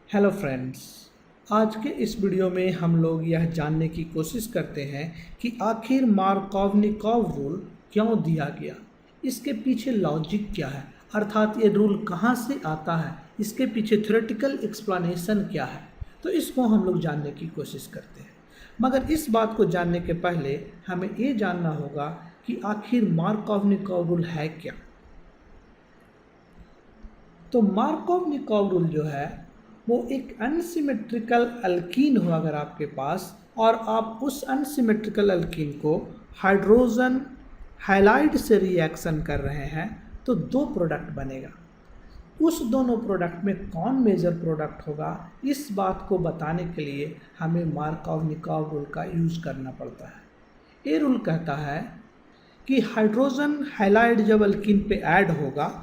Hello friends. आज के इस वीडियो में हम लोग यह जानने की कोशिश करते हैं कि आखिर मार्कोवनिकॉव रूल क्यों दिया गया, इसके पीछे लॉजिक क्या है, अर्थात ये रूल कहाँ से आता है, इसके पीछे थ्योरेटिकल एक्सप्लेनेशन क्या है। तो इसको हम लोग जानने की कोशिश करते हैं। मगर इस बात को जानने के पहले हमें ये जानना होगा कि आखिर मार्कोवनिकॉव रूल है क्या। तो मार्कोवनिकॉव रूल जो है वो एक अनसिमेट्रिकल अल्कीन हो अगर आपके पास, और आप उस अनसिमेट्रिकल अल्कीन को हाइड्रोजन हैलाइड से रिएक्शन कर रहे हैं तो दो प्रोडक्ट बनेगा। उस दोनों प्रोडक्ट में कौन मेजर प्रोडक्ट होगा, इस बात को बताने के लिए हमें मार्कोवनिकॉव रूल का यूज करना पड़ता है। ये रूल कहता है कि हाइड्रोजन हैलाइड जब अल्कीन पे ऐड होगा,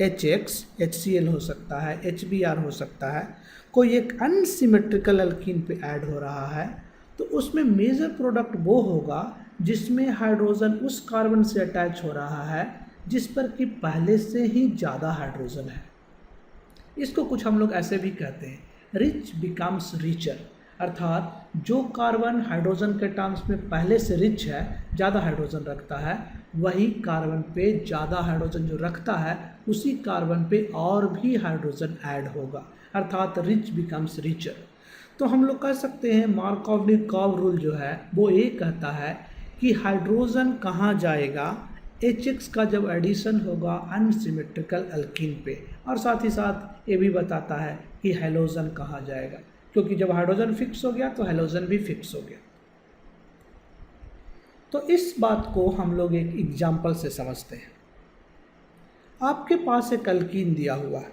HX HCl हो सकता है, HBr हो सकता है, कोई एक अनसिमेट्रिकल अल्कीन पे ऐड हो रहा है, तो उसमें मेजर प्रोडक्ट वो होगा जिसमें हाइड्रोजन उस कार्बन से अटैच हो रहा है जिस पर कि पहले से ही ज़्यादा हाइड्रोजन है। इसको कुछ हम लोग ऐसे भी कहते हैं, रिच बिकम्स रिचर, अर्थात जो कार्बन हाइड्रोजन के टर्म्स में पहले से रिच है, ज़्यादा हाइड्रोजन रखता है, वही कार्बन पे ज़्यादा हाइड्रोजन जो रखता है उसी कार्बन पे और भी हाइड्रोजन ऐड होगा, अर्थात रिच बिकम्स रिचर। तो हम लोग कह सकते हैं मार्कोवनिकॉव रूल जो है वो ये कहता है कि हाइड्रोजन कहाँ जाएगा, HX का जब एडिशन होगा अनसिमेट्रिकल अल्कीन पे, और साथ ही साथ ये भी बताता है कि हैलोजन कहाँ जाएगा, क्योंकि जब हाइड्रोजन फिक्स हो गया तो हैलोजन भी फिक्स हो गया। तो इस बात को हम लोग एक एग्जाम्पल से समझते हैं। आपके पास एक अल्कीन दिया हुआ है।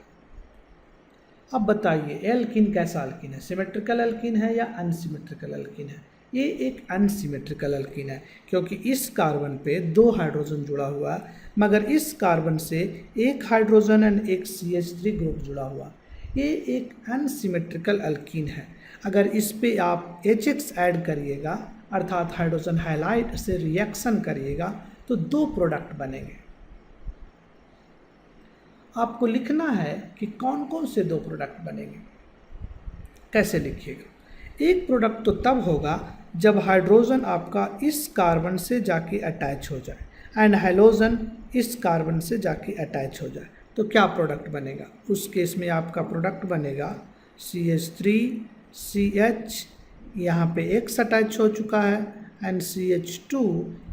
अब बताइए ये अल्कीन कैसा अल्कीन है, सिमेट्रिकल अल्कीन है या अनसिमेट्रिकल अल्कीन है। ये एक अनसिमेट्रिकल अल्कीन है क्योंकि इस कार्बन पे दो हाइड्रोजन जुड़ा हुआ है, मगर इस कार्बन से एक हाइड्रोजन एंड एक CH3 ग्रुप जुड़ा हुआ। ये एक अनसिमेट्रिकल अल्कीन है। अगर इस पे आप HX ऐड करिएगा, अर्थात हाइड्रोजन हैलाइड से रिएक्शन करिएगा, तो दो प्रोडक्ट बनेंगे। आपको लिखना है कि कौन कौन से दो प्रोडक्ट बनेंगे। कैसे लिखिएगा, एक प्रोडक्ट तो तब होगा जब हाइड्रोजन आपका इस कार्बन से जाके अटैच हो जाए एंड हैलोजन इस कार्बन से जाके अटैच हो जाए, तो क्या प्रोडक्ट बनेगा। उस केस में आपका प्रोडक्ट बनेगा CH3 CH, यहाँ पे X अटैच हो चुका है, एंड CH2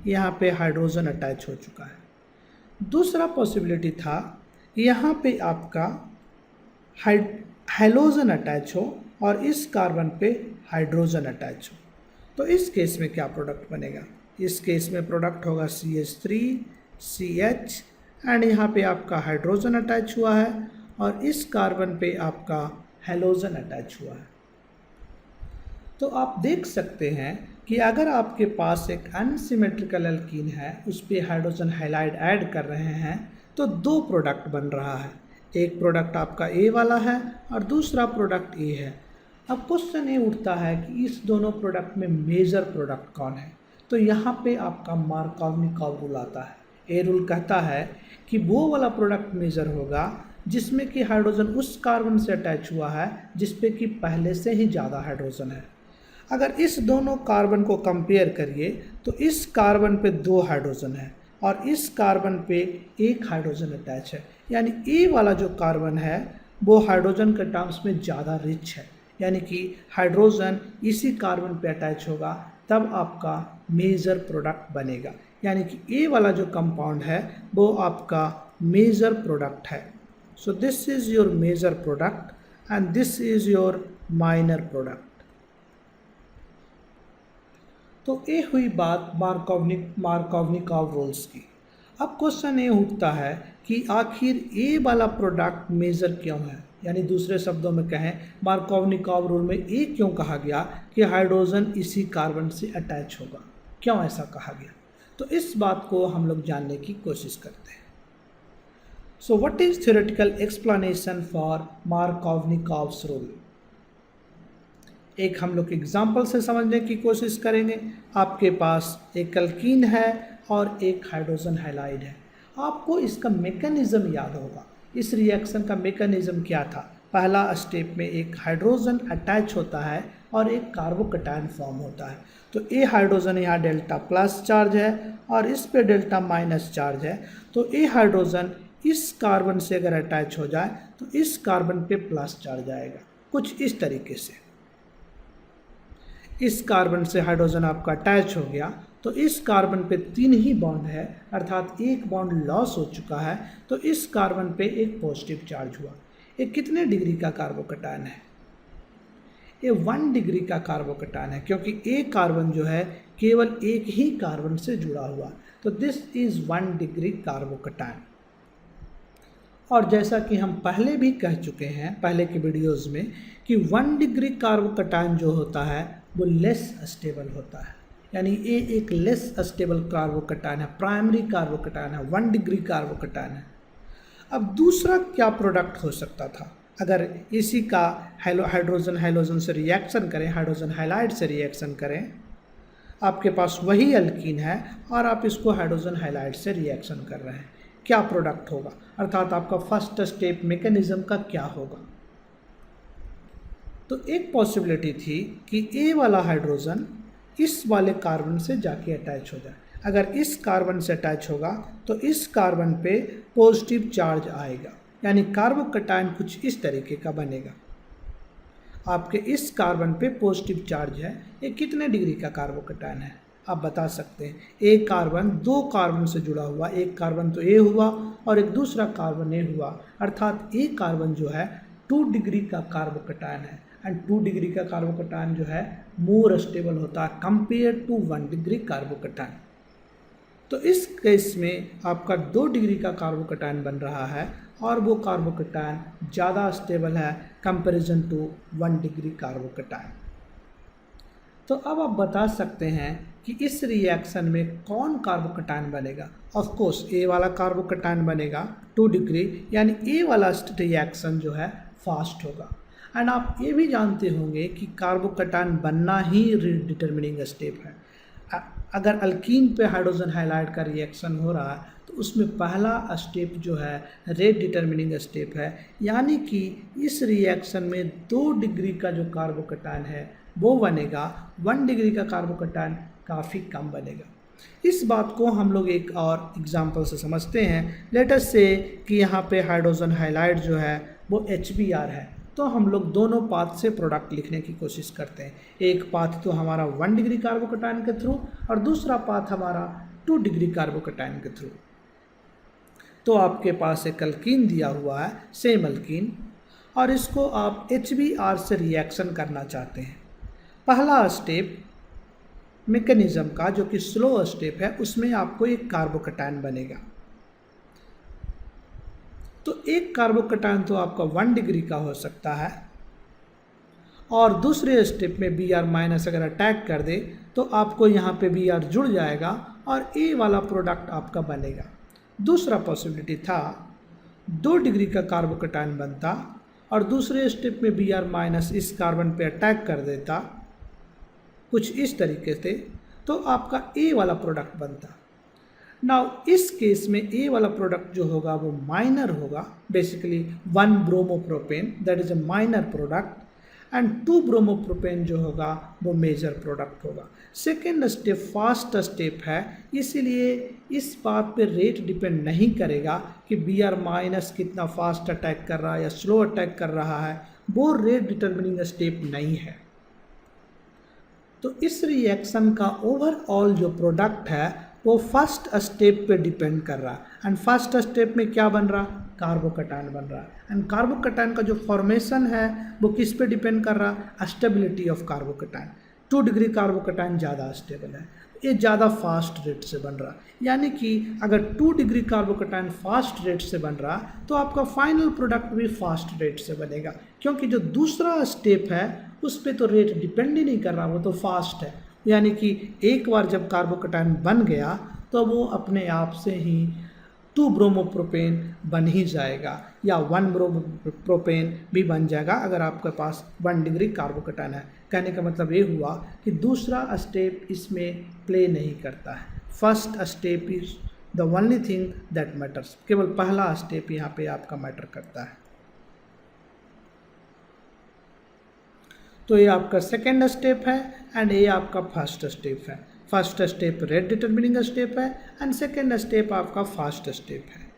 यहाँ पे हाइड्रोजन अटैच हो चुका है। दूसरा पॉसिबिलिटी था यहाँ पे आपका हैलोजन अटैच हो और इस कार्बन पे हाइड्रोजन अटैच हो, तो इस केस में क्या प्रोडक्ट बनेगा। इस केस में प्रोडक्ट होगा CH3 CH, एंड यहाँ पे आपका हाइड्रोजन अटैच हुआ है और इस कार्बन पे आपका हैलोजन अटैच हुआ है। तो आप देख सकते हैं कि अगर आपके पास एक अनसिमेट्रिकल अल्कीन है, उस पर हाइड्रोजन हैलाइड ऐड कर रहे हैं, तो दो प्रोडक्ट बन रहा है। एक प्रोडक्ट आपका A वाला है और दूसरा प्रोडक्ट A है। अब क्वेश्चन ये उठता है कि इस दोनों प्रोडक्ट में मेजर प्रोडक्ट कौन है। तो यहाँ पे आपका मार्कोवनिकॉव रूल आता है। ये रूल कहता है कि वो वाला प्रोडक्ट मेजर होगा जिसमें कि हाइड्रोजन उस कार्बन से अटैच हुआ है जिस पे कि पहले से ही ज़्यादा हाइड्रोजन है। अगर इस दोनों कार्बन को कंपेयर करिए तो इस कार्बन पे दो हाइड्रोजन है और इस कार्बन पे एक हाइड्रोजन अटैच है, यानी A वाला जो कार्बन है वो हाइड्रोजन के टर्म्स में ज़्यादा रिच है, यानी कि हाइड्रोजन इसी कार्बन पे अटैच होगा, तब आपका मेजर प्रोडक्ट बनेगा। यानी कि A वाला जो कंपाउंड है वो आपका मेजर प्रोडक्ट है। So this is your major product and this is your minor product. तो ये हुई बात मार्कोवनिकॉव रूल्स की। अब क्वेश्चन ये उठता है कि आखिर A वाला प्रोडक्ट मेजर क्यों है, यानी दूसरे शब्दों में कहें मार्कोवनिकॉव रूल में A क्यों कहा गया कि हाइड्रोजन इसी कार्बन से अटैच होगा, क्यों ऐसा कहा गया। तो इस बात को हम लोग जानने की कोशिश करते हैं। So what is theoretical explanation for Markovnikov's rule. एक हम लोग एग्जाम्पल से समझने की कोशिश करेंगे। आपके पास एक अल्कीन है और एक हाइड्रोजन हैलाइड है। आपको इसका मैकेनिज्म याद होगा। इस रिएक्शन का मैकेनिज्म क्या था, पहला स्टेप में एक हाइड्रोजन अटैच होता है और एक कार्बोकैटायन फॉर्म होता है। तो ए हाइड्रोजन यहाँ डेल्टा प्लस चार्ज है और इस पे डेल्टा माइनस चार्ज है। तो ए हाइड्रोजन इस कार्बन से अगर अटैच हो जाए तो इस कार्बन पे प्लस चार्ज आएगा, कुछ इस तरीके से। इस कार्बन से हाइड्रोजन आपका अटैच हो गया तो इस कार्बन पे 3 ही बॉन्ड है, अर्थात एक बॉन्ड लॉस हो चुका है, तो इस कार्बन पे एक पॉजिटिव चार्ज हुआ। ये कितने डिग्री का कार्बोकैटायन है? ये 1 डिग्री का कार्बोकैटायन है, क्योंकि एक कार्बन जो है केवल एक ही कार्बन से जुड़ा हुआ, तो दिस इज 1 डिग्री कार्बोकैटायन। और जैसा कि हम पहले भी कह चुके हैं पहले के वीडियोस में कि 1 डिग्री कार्बोकैटायन जो होता है वो लेस स्टेबल होता है, यानी ये एक लेस स्टेबल कार्बोकैटायन है, प्राइमरी कार्बोकैटायन है, 1 डिग्री कार्बोकैटायन है। अब दूसरा क्या प्रोडक्ट हो सकता था? अगर इसी का हाइड्रोजन हाइड्रोजन से रिएक्शन करें, हाइड्रोजन हाइलाइड से रिएक्शन करें, आपके पास वही अल्कीन है और आप इसको हाइड्रोजन हाइलाइड से रिएक्शन कर रहे हैं, क्या प्रोडक्ट होगा? अर्थात आपका फर्स्ट स्टेप मैकेनिज्म का क्या होगा? तो एक पॉसिबिलिटी थी कि ए वाला हाइड्रोजन इस वाले कार्बन से जाके अटैच हो जाए। अगर इस कार्बन से अटैच होगा तो इस कार्बन पे पॉजिटिव चार्ज आएगा, यानी कार्बोकैटायन कुछ इस तरीके का बनेगा। आपके इस कार्बन पे पॉजिटिव चार्ज है, ये कितने डिग्री का कार्बोकैटायन है आप बता सकते हैं? एक कार्बन 2 कार्बन से जुड़ा हुआ, एक कार्बन तो ए हुआ और एक दूसरा कार्बन ए हुआ, अर्थात ए कार्बन जो है 2 डिग्री का कार्बोकैटायन है। एंड 2 डिग्री का कार्बोकैटायन जो है मोर स्टेबल होता है कंपेयर टू 1 डिग्री कार्बोकैटायन। तो इस केस में आपका 2 डिग्री का कार्बोकैटायन बन रहा है और वो कार्बोकैटायन ज़्यादा स्टेबल है कंपैरिजन टू 1 डिग्री कार्बोकैटायन। तो अब आप बता सकते हैं कि इस रिएक्शन में कौन कार्बोकैटायन बनेगा? ऑफ कोर्स ए वाला कार्बोकैटायन बनेगा 2 डिग्री, यानी ए वाला रिएक्शन जो है फास्ट होगा। एंड आप ये भी जानते होंगे कि कार्बोकैटायन बनना ही रेट डिटर्मिनिंग स्टेप है। अगर अल्कीन पे हाइड्रोजन हाइलाइड का रिएक्शन हो रहा है तो उसमें पहला स्टेप जो है रेट डिटर्मिनिंग स्टेप है, यानी कि इस रिएक्शन में 2 डिग्री का जो कार्बोकैटायन है वो बनेगा, 1 डिग्री का कार्बोकैटायन काफ़ी कम बनेगा। इस बात को हम लोग एक और एग्जांपल से समझते हैं। लेट अस से कि यहाँ पे हाइड्रोजन हाइलाइड जो है वो HBr है, तो हम लोग दोनों पाथ से प्रोडक्ट लिखने की कोशिश करते हैं। एक पाथ तो हमारा 1 डिग्री कार्बोकैटायन के थ्रू और दूसरा पाथ हमारा 2 डिग्री कार्बोकैटायन के थ्रू। तो आपके पास एक अल्कीन दिया हुआ है, सेम अल्कीन, और इसको आप HBr से रिएक्शन करना चाहते हैं। पहला स्टेप मैकेनिज्म का जो कि स्लो स्टेप है, उसमें आपको एक कार्बोकैटायन बनेगा। तो एक कार्बोकैटायन तो आपका 1 डिग्री का हो सकता है और दूसरे स्टेप में Br माइनस अगर अटैक कर दे तो आपको यहाँ पे Br जुड़ जाएगा और ए वाला प्रोडक्ट आपका बनेगा। दूसरा पॉसिबिलिटी था 2 डिग्री का कार्बोकैटायन बनता और दूसरे स्टेप में Br माइनस इस कार्बन पे अटैक कर देता कुछ इस तरीके से, तो आपका ए वाला प्रोडक्ट बनता। नाउ इस केस में ए वाला प्रोडक्ट जो होगा वो माइनर होगा, basically 1 bromopropane that is a minor product and 2 bromopropane जो होगा वो मेजर प्रोडक्ट होगा। सेकेंड स्टेप फास्ट स्टेप है, इसीलिए इस बात पे रेट डिपेंड नहीं करेगा कि Br माइनस कितना फास्ट अटैक कर रहा है या स्लो अटैक कर रहा है, वो रेट डिटर्मिनिंग स्टेप नहीं है। तो इस रिएक्शन का ओवरऑल जो प्रोडक्ट है वो फर्स्ट स्टेप पे डिपेंड कर रहा है। एंड फर्स्ट स्टेप में क्या बन रहा? कार्बोकैटायन बन रहा है। एंड कार्बोकैटायन का जो फॉर्मेशन है वो किस पे डिपेंड कर रहा है? Stability of carbocation. 2 degree carbocation ज़्यादा स्टेबल है, ये ज़्यादा फास्ट रेट से बन रहा है, यानी कि अगर 2 डिग्री कार्बोकैटायन फास्ट रेट से बन रहा तो आपका फाइनल प्रोडक्ट भी फास्ट रेट से बनेगा, क्योंकि जो दूसरा स्टेप है उस पर तो रेट डिपेंड ही नहीं कर रहा, वो तो फास्ट है। यानी कि एक बार जब कार्बोकैटायन बन गया तो वो अपने आप से ही 2 ब्रोमोप्रोपेन बन ही जाएगा या 1 ब्रोमोप्रोपेन भी बन जाएगा अगर आपके पास 1 डिग्री कार्बोकैटायन है। कहने का मतलब ये हुआ कि दूसरा स्टेप इसमें प्ले नहीं करता है। First step is the only thing that matters, केवल पहला स्टेप यहाँ पे आपका मैटर करता है। तो ये आपका सेकेंड स्टेप है एंड ये आपका फर्स्ट स्टेप है। First step rate determining step है एंड सेकेंड स्टेप आपका फास्ट स्टेप है।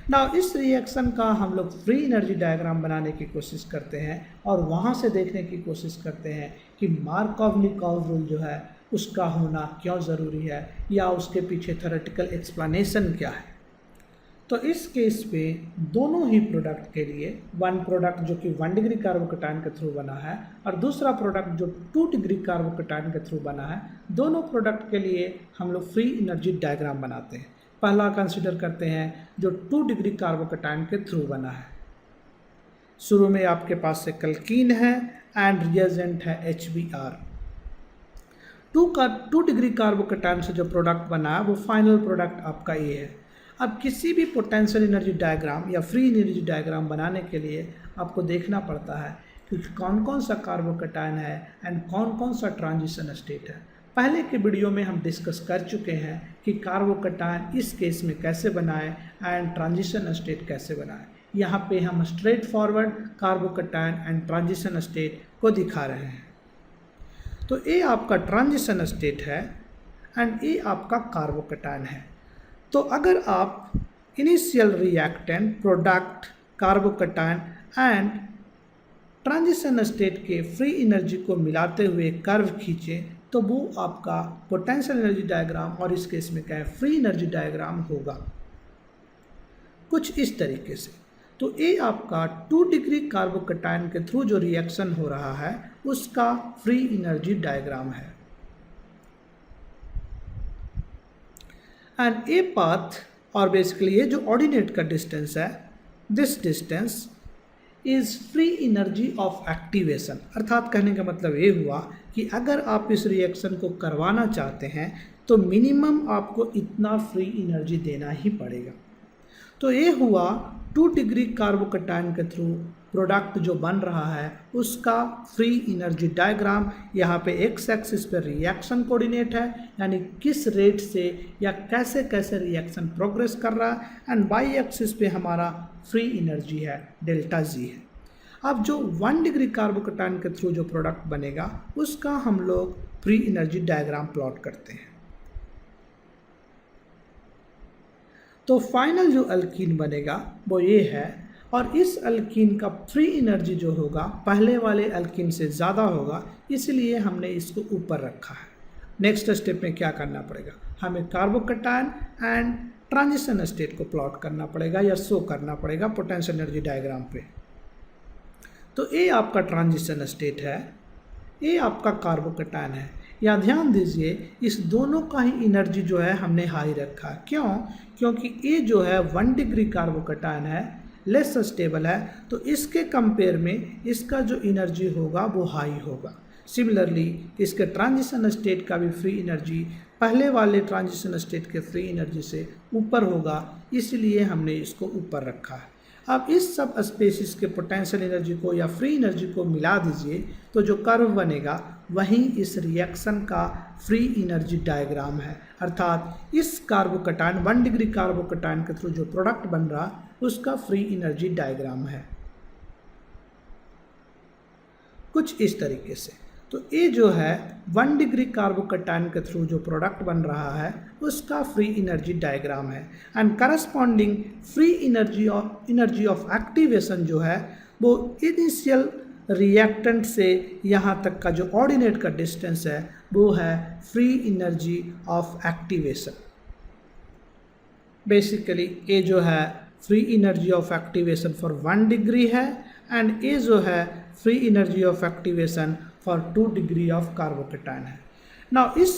नाउ इस रिएक्शन का हम लोग फ्री एनर्जी डायग्राम बनाने की कोशिश करते हैं और वहाँ से देखने की कोशिश करते हैं कि मार्कोव-निकोव रूल जो है उसका होना क्यों ज़रूरी है या उसके पीछे थ्योरेटिकल एक्सप्लेनेशन क्या है। तो इस केस पे दोनों ही प्रोडक्ट के लिए वन प्रोडक्ट जो कि 1 डिग्री कार्बोकैटायन के थ्रू बना है और दूसरा प्रोडक्ट जो 2 डिग्री कार्बोकैटायन के थ्रू बना है, दोनों प्रोडक्ट के लिए हम लोग फ्री एनर्जी डायग्राम बनाते हैं। पहला कंसिडर करते हैं जो 2 डिग्री कार्बोकैटायन के थ्रू बना है। शुरू में आपके पास से एल्कीन है एंड रिएजेंट है HBr। 2 डिग्री कार्बोकैटायन से जो प्रोडक्ट बना है वो फाइनल प्रोडक्ट आपका ये है। अब किसी भी पोटेंशियल एनर्जी डायग्राम या फ्री एनर्जी डायग्राम बनाने के लिए आपको देखना पड़ता है कि कौन कौन सा कार्बोकैटायन है एंड कौन कौन सा ट्रांजिशन स्टेट है। पहले के वीडियो में हम डिस्कस कर चुके हैं कि कार्बोकैटायन इस केस में कैसे बनाए एंड ट्रांजिशन स्टेट कैसे बनाए। यहाँ पे हम straight forward carbocation and transition state को दिखा रहे हैं। तो ये आपका ट्रांजिशन स्टेट है एंड ये आपका कार्बोकैटायन है। तो अगर आप initial reactant, product, carbocation and transition state के फ्री एनर्जी को मिलाते हुए कर्व खींचें तो वो आपका पोटेंशियल एनर्जी डायग्राम और इस केस में क्या है फ्री एनर्जी डायग्राम होगा कुछ इस तरीके से। तो ये आपका 2 डिग्री कार्बोकैटायन के थ्रू जो रिएक्शन हो रहा है उसका फ्री एनर्जी डायग्राम है। एंड ए पाथ और बेसिकली ये जो ऑर्डिनेट का डिस्टेंस है, this distance is free energy of activation. अर्थात कहने का मतलब ये हुआ कि अगर आप इस रिएक्शन को करवाना चाहते हैं तो मिनिमम आपको इतना फ्री एनर्जी देना ही पड़ेगा। तो ये हुआ 2 डिग्री कार्बोकैटायन के थ्रू प्रोडक्ट जो बन रहा है उसका फ्री एनर्जी डायग्राम। यहाँ पे एक्स एक्सिस पे रिएक्शन कोऑर्डिनेट है, यानी किस रेट से या कैसे कैसे रिएक्शन प्रोग्रेस कर रहा है, एंड वाई एक्सिस पे हमारा फ्री एनर्जी है, डेल्टा जी है। अब जो 1 डिग्री कार्बोकैटायन के थ्रू जो प्रोडक्ट बनेगा उसका हम लोग फ्री एनर्जी डायग्राम प्लॉट करते हैं। तो फाइनल जो अल्कीन बनेगा वो ये है और इस अल्कीन का फ्री एनर्जी जो होगा पहले वाले अल्कीन से ज़्यादा होगा, इसलिए हमने इसको ऊपर रखा है। नेक्स्ट स्टेप में क्या करना पड़ेगा, हमें कार्बोकैटायन एंड ट्रांजिशन स्टेट को प्लॉट करना पड़ेगा या शो करना पड़ेगा पोटेंशियल एनर्जी डायग्राम पे। तो ये आपका ट्रांजिशन स्टेट है, ये आपका कार्बोकैटायन है। या ध्यान दीजिए इस दोनों का ही एनर्जी जो है हमने हाई रखा है। क्यों? क्योंकि ये जो है 1 डिग्री कार्बोकैटायन है, लेस स्टेबल है, तो इसके कंपेयर में इसका जो एनर्जी होगा वो हाई होगा। सिमिलरली इसके ट्रांजिशन स्टेट का भी फ्री एनर्जी पहले वाले ट्रांजिशन स्टेट के फ्री एनर्जी से ऊपर होगा, इसलिए हमने इसको ऊपर रखा है। अब इस सब स्पेसिस के पोटेंशियल एनर्जी को या फ्री एनर्जी को मिला दीजिए तो जो कर्व बनेगा वही इस रिएक्शन का फ्री एनर्जी डायग्राम है। अर्थात इस कार्बोकैटायन 1 डिग्री कार्बोकैटायन के थ्रू जो प्रोडक्ट बन रहा उसका फ्री एनर्जी डायग्राम है कुछ इस तरीके से। तो ये जो है 1 डिग्री कार्बोकैटायन के थ्रू जो प्रोडक्ट बन रहा है उसका फ्री एनर्जी डायग्राम है। And corresponding free energy of activation जो है वो इनिशियल रिएक्टेंट से यहाँ तक का जो ऑर्डिनेट का डिस्टेंस है वो है free energy of activation. Basically ये जो है free energy of activation for 1 degree है एंड ये जो है free energy of activation for 2 degree of carbocation है। नाउ इस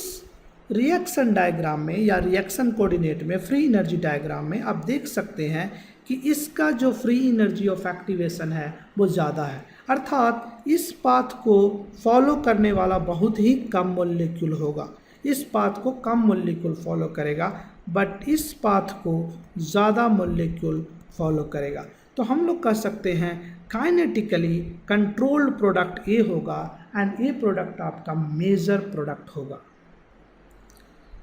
रिएक्शन डायग्राम में या रिएक्शन कोऑर्डिनेट में फ्री एनर्जी डायग्राम में आप देख सकते हैं कि इसका जो फ्री एनर्जी ऑफ एक्टिवेशन है वो ज़्यादा है। अर्थात इस पाथ को फॉलो करने वाला बहुत ही कम मॉलिक्यूल होगा, इस पाथ को कम मॉलिक्यूल फॉलो करेगा, बट इस पाथ को ज़्यादा मॉलिक्यूल फॉलो करेगा। तो हम लोग कह सकते हैं काइनेटिकली कंट्रोल्ड प्रोडक्ट ये होगा एंड ये प्रोडक्ट आपका मेजर प्रोडक्ट होगा।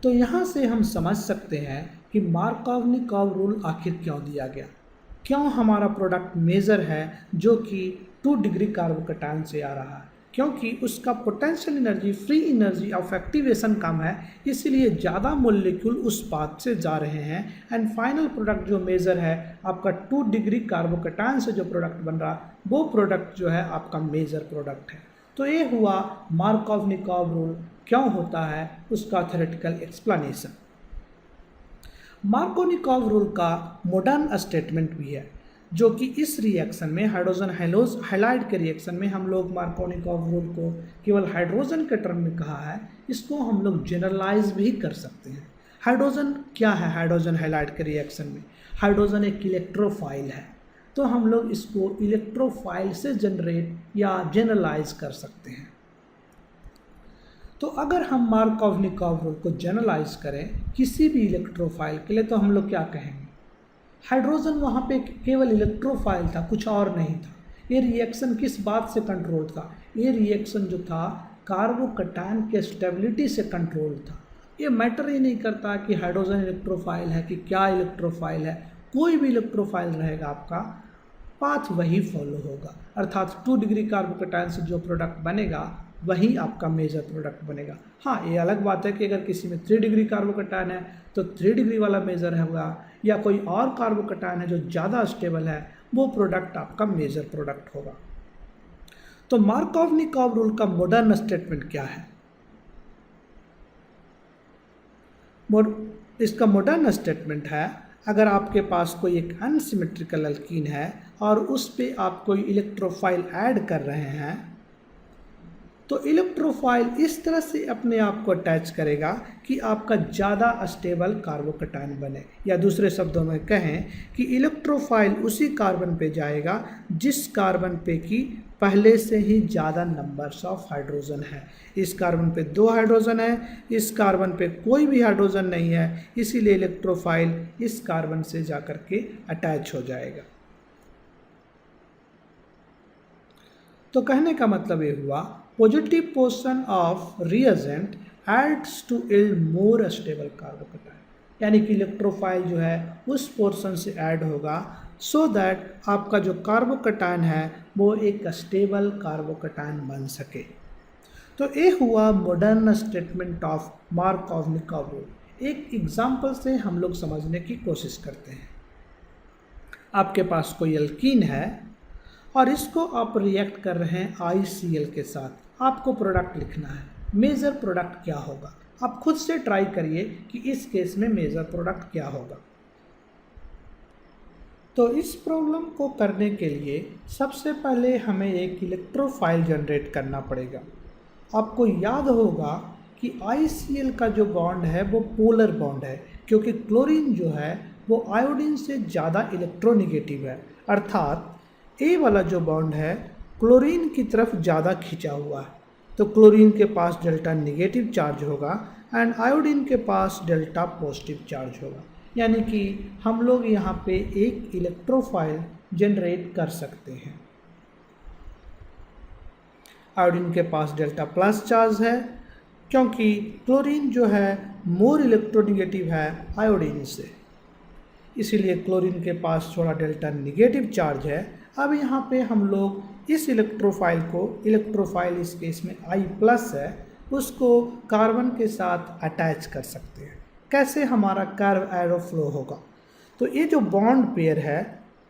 तो यहाँ से हम समझ सकते हैं कि मार्कोव-निकोव रूल आखिर क्यों दिया गया, क्यों हमारा प्रोडक्ट मेजर है जो कि 2 डिग्री कार्बोकैटायन से आ रहा है। क्योंकि उसका potential energy, free energy of activation कम है, इसलिए ज़्यादा मॉलिक्यूल उस पाथ से जा रहे हैं। एंड फाइनल प्रोडक्ट जो मेजर है आपका 2 डिग्री कार्बोकैटायन से जो प्रोडक्ट बन रहा, वो प्रोडक्ट जो है आपका मेजर प्रोडक्ट है। तो ये हुआ मार्कोव-निकोव रूल क्यों होता है, उसका थ्योरेटिकल एक्सप्लेनेशन। मार्कोव-निकोव रूल का मॉडर्न स्टेटमेंट भी है, जो कि इस रिएक्शन में हाइड्रोजन हैलाइड के रिएक्शन में हम लोग मार्कोव-निकोव रूल को केवल हाइड्रोजन के टर्म में कहा है, इसको हम लोग जनरलाइज भी कर सकते हैं। हाइड्रोजन क्या है? हाइड्रोजन हैलाइड के रिएक्शन में हाइड्रोजन एक इलेक्ट्रोफाइल है, तो हम लोग इसको इलेक्ट्रोफाइल से जनरेट या जनरलाइज कर सकते हैं। तो अगर हम मार्कोव-निकोव रूल को जनरलाइज करें किसी भी इलेक्ट्रोफाइल के लिए, तो हम लोग क्या कहेंगे? हाइड्रोजन वहाँ पे केवल इलेक्ट्रोफाइल था, कुछ और नहीं था। ये रिएक्शन किस बात से कंट्रोल था? ये रिएक्शन जो था कार्बोकैटायन के स्टेबिलिटी से कंट्रोल था। ये मैटर ही नहीं करता कि हाइड्रोजन इलेक्ट्रोफाइल है कि क्या इलेक्ट्रोफाइल है, कोई भी इलेक्ट्रोफाइल रहेगा आपका पाथ वही फॉलो होगा, अर्थात 2 डिग्री कार्बोकैटायन से जो प्रोडक्ट बनेगा वही आपका मेजर प्रोडक्ट बनेगा। हाँ, ये अलग बात है कि अगर किसी में 3 डिग्री कार्बोकैटायन है तो 3 डिग्री वाला मेजर होगा, या कोई और कार्बोकैटायन है जो ज़्यादा स्टेबल है, वो प्रोडक्ट आपका मेजर प्रोडक्ट होगा। तो मार्कोव-निकोव रूल का मॉडर्न स्टेटमेंट क्या है? इसका मॉडर्न स्टेटमेंट है, अगर आपके पास कोई एक अनसिमेट्रिकल अल्कीन है और उस पे आप कोई इलेक्ट्रोफाइल ऐड कर रहे हैं, तो इलेक्ट्रोफाइल इस तरह से अपने आप को अटैच करेगा कि आपका ज़्यादा स्टेबल कार्बोकैटायन बने, या दूसरे शब्दों में कहें कि इलेक्ट्रोफाइल उसी कार्बन पे जाएगा जिस कार्बन पे कि पहले से ही ज़्यादा नंबर्स ऑफ हाइड्रोजन है। इस कार्बन पे 2 हाइड्रोजन है, इस कार्बन पे कोई भी हाइड्रोजन नहीं है, इसीलिए इलेक्ट्रोफाइल इस कार्बन से जाकर के अटैच हो जाएगा। तो कहने का मतलब ये हुआ, positive portion of reagent adds to yield more stable carbocation, यानी कि इलेक्ट्रोफाइल जो है उस पोर्शन से ऐड होगा सो दैट आपका जो कार्बोकैटायन है वो एक स्टेबल कार्बोकैटायन बन सके। तो ये हुआ मॉडर्न स्टेटमेंट ऑफ मार्कोव-निकोव रूल। एक एग्जाम्पल से हम लोग समझने की कोशिश करते हैं। आपके पास कोई अल्कीन है और इसको आप रिएक्ट कर रहे हैं ICl के साथ, आपको प्रोडक्ट लिखना है। मेजर प्रोडक्ट क्या होगा? आप खुद से ट्राई करिए कि इस केस में मेजर प्रोडक्ट क्या होगा। तो इस प्रॉब्लम को करने के लिए सबसे पहले हमें एक इलेक्ट्रोफाइल जनरेट करना पड़ेगा। आपको याद होगा कि ICl का जो बॉन्ड है वो पोलर बॉन्ड है, क्योंकि क्लोरीन जो है वो आयोडीन से ज़्यादा इलेक्ट्रोनिगेटिव है, अर्थात ए वाला जो बॉन्ड है क्लोरीन की तरफ ज़्यादा खिंचा हुआ है, तो क्लोरीन के पास डेल्टा निगेटिव चार्ज होगा एंड आयोडीन के पास डेल्टा पॉजिटिव चार्ज होगा, यानी कि हम लोग यहाँ पे एक इलेक्ट्रोफाइल जनरेट कर सकते हैं। आयोडीन के पास डेल्टा प्लस चार्ज है, क्योंकि क्लोरीन जो है मोर इलेक्ट्रोनिगेटिव है आयोडीन से, इसीलिए क्लोरीन के पास थोड़ा डेल्टा निगेटिव चार्ज है। अब यहाँ पे हम लोग इस इलेक्ट्रोफाइल को, इलेक्ट्रोफाइल इस केस में I+ है, उसको कार्बन के साथ अटैच कर सकते हैं। कैसे? हमारा कर्व एरो फ्लो होगा। तो ये जो बॉन्ड पेयर है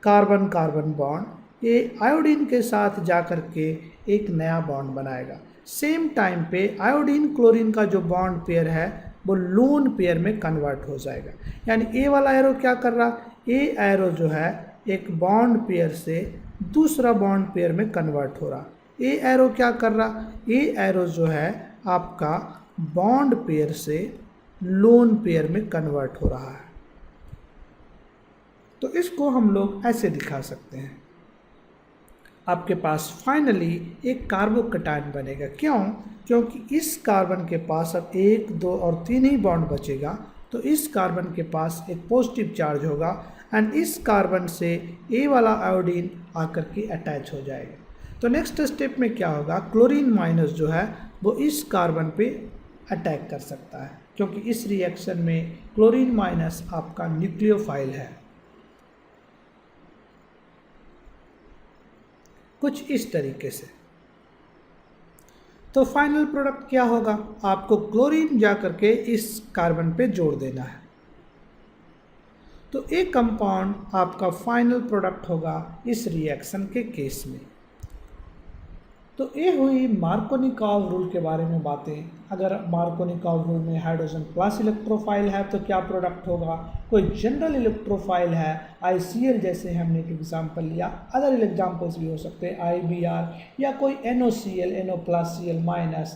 कार्बन कार्बन बॉन्ड, ये आयोडीन के साथ जा कर के एक नया बॉन्ड बनाएगा। सेम टाइम पे आयोडीन क्लोरीन का जो बॉन्ड पेयर है वो लोन पेयर में कन्वर्ट हो जाएगा, यानी ए वाला एरो क्या कर रहा, ए एरो जो है एक बॉन्ड पेयर से दूसरा बॉन्ड पेयर में कन्वर्ट हो रहा। ए एरो क्या कर रहा, ए एरो जो है आपका बॉन्ड पेयर से लोन पेयर में कन्वर्ट हो रहा है। तो इसको हम लोग ऐसे दिखा सकते हैं। आपके पास फाइनली एक कार्बोकैटायन बनेगा। क्यों? क्योंकि इस कार्बन के पास अब 1, 2 और 3 ही बॉन्ड बचेगा, तो इस कार्बन के पास एक पॉजिटिव चार्ज होगा एंड इस कार्बन से ए वाला आयोडीन आकर के अटैच हो जाएगा। तो नेक्स्ट स्टेप में क्या होगा, क्लोरीन माइनस जो है वो इस कार्बन पे अटैक कर सकता है, क्योंकि इस रिएक्शन में क्लोरीन माइनस आपका न्यूक्लियोफाइल है। कुछ इस तरीके से। तो फाइनल प्रोडक्ट क्या होगा, आपको क्लोरीन जा करके इस कार्बन पे जोड़ देना है। तो एक कंपाउंड आपका फाइनल प्रोडक्ट होगा इस रिएक्शन के केस में। तो ये हुई मार्कोनिकॉव रूल के बारे में बातें। अगर मार्कोनिकॉव रूल में हाइड्रोजन प्लस इलेक्ट्रोफाइल है तो क्या प्रोडक्ट होगा, कोई जनरल इलेक्ट्रोफाइल है ICl जैसे हमने एक एग्जांपल लिया, अदर एग्जांपल्स भी हो सकते हैं IBr या कोई NOCl NO+Cl-,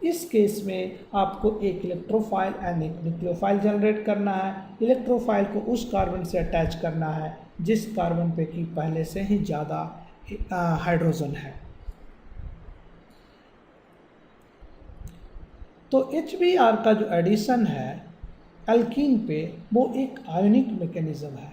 इस केस में आपको एक इलेक्ट्रोफाइल एंड एक न्यूक्लियोफाइल जनरेट करना है। इलेक्ट्रोफाइल को उस कार्बन से अटैच करना है जिस कार्बन पे कि पहले से ही ज़्यादा हाइड्रोजन है। तो HBr का जो एडिशन है एल्कीन पे वो एक आयोनिक मैकेनिज्म है,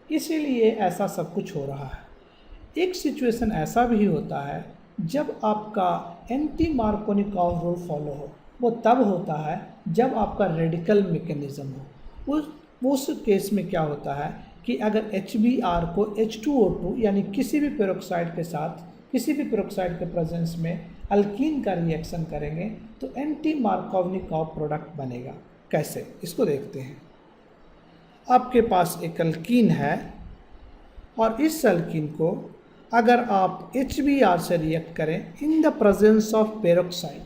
इसीलिए ऐसा सब कुछ हो रहा है। एक सिचुएशन ऐसा भी होता है जब आपका एंटी मार्कोनिकॉव रूल फॉलो हो, वो तब होता है जब आपका रेडिकल मैकेनिज्म हो। उस केस में क्या होता है कि अगर HBr को H2O2 यानी किसी भी पेरोक्साइड के साथ, किसी भी पेरोक्साइड के प्रेजेंस में अल्कीन का रिएक्शन करेंगे तो एंटी मार्कोनिकॉव प्रोडक्ट बनेगा। कैसे, इसको देखते हैं। आपके पास एक अल्कीन है और इस अल्कीन को अगर आप HBr से रिएक्ट करें in the presence of peroxide,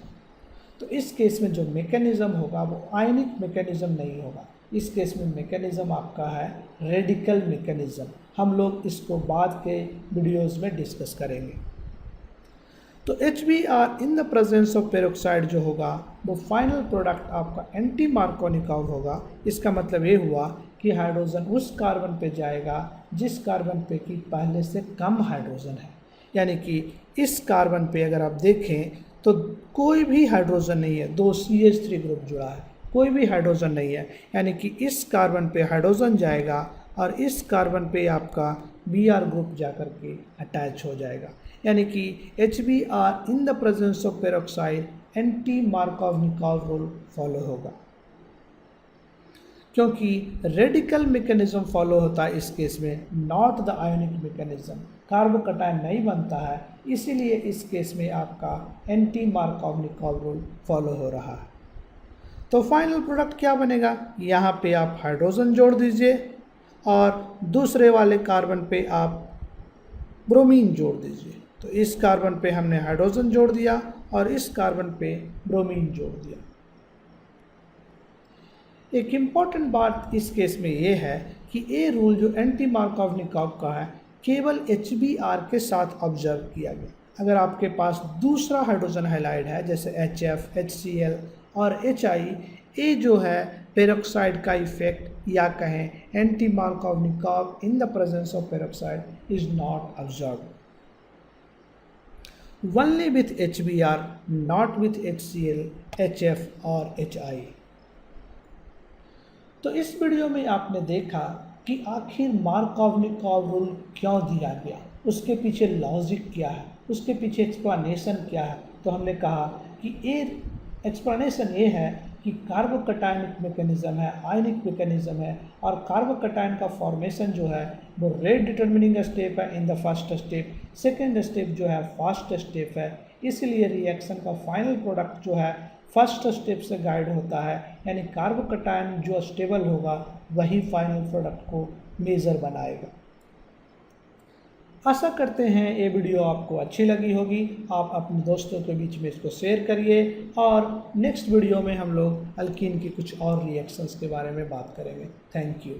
तो इस केस में जो मैकेनिज्म होगा वो आयनिक मैकेनिज्म नहीं होगा। इस केस में मैकेनिज्म आपका है रेडिकल मैकेनिज्म। हम लोग इसको बाद के वीडियोस में डिस्कस करेंगे। तो HBr in the presence of peroxide जो होगा वो फाइनल प्रोडक्ट आपका एंटी मार्कोनिकॉव होगा। इसका मतलब ये हुआ कि हाइड्रोजन उस कार्बन पे जाएगा जिस कार्बन पे कि पहले से कम हाइड्रोजन है। यानी कि इस कार्बन पे अगर आप देखें तो कोई भी हाइड्रोजन नहीं है, 2 CH3 ग्रुप जुड़ा है, कोई भी हाइड्रोजन नहीं है। यानी कि इस कार्बन पे हाइड्रोजन जाएगा और इस कार्बन पे आपका Br ग्रुप जाकर के अटैच हो जाएगा। यानी कि HBr in the presence of peroxide anti Markovnikov rule follow होगा। क्योंकि रेडिकल मैकेनिज्म फॉलो होता है इस केस में, not the ionic mechanism, carbocation नहीं बनता है, इसीलिए इस केस में आपका एंटी मार्कोनिकॉव रूल फॉलो हो रहा है। तो फाइनल प्रोडक्ट क्या बनेगा, यहाँ पे आप हाइड्रोजन जोड़ दीजिए और दूसरे वाले कार्बन पे आप ब्रोमीन जोड़ दीजिए। तो इस कार्बन पे हमने हाइड्रोजन जोड़ दिया और इस कार्बन पे ब्रोमीन जोड़ दिया। एक इम्पॉर्टेंट बात इस केस में ये है कि ये रूल जो एंटी मार्कोनिकॉव का है केवल HBr के साथ ऑब्जर्व किया गया। अगर आपके पास दूसरा हाइड्रोजन हाइलाइड है जैसे HF, HCl और HI, ये जो है पेरोक्साइड का इफेक्ट या कहें anti Markovnikov in the presence of peroxide is not observed. Only with HBr, not with HCl, HF और HI। तो इस वीडियो में आपने देखा कि आखिर मार्कोनिकॉव रूल क्यों दिया गया, उसके पीछे लॉजिक क्या है, उसके पीछे एक्सप्लेनेशन क्या है। तो हमने कहा कि ये एक्सप्लेनेशन ये है कि कार्बोकटायनिक मैकेनिज्म है, आयनिक मैकेनिज्म है, और कार्बोकटायन का फॉर्मेशन जो है वो रेट डिटर्मिनिंग स्टेप है in the first step, second step जो है फास्ट स्टेप है। इसलिए रिएक्शन का फाइनल प्रोडक्ट जो है फर्स्ट स्टेप से गाइड होता है, यानी कार्बोकटायन जो स्टेबल होगा वही फाइनल प्रोडक्ट को मेजर बनाएगा। आशा करते हैं ये वीडियो आपको अच्छी लगी होगी। आप अपने दोस्तों के बीच में इसको शेयर करिए और नेक्स्ट वीडियो में हम लोग अल्कीन की कुछ और रिएक्शंस के बारे में बात करेंगे। Thank you.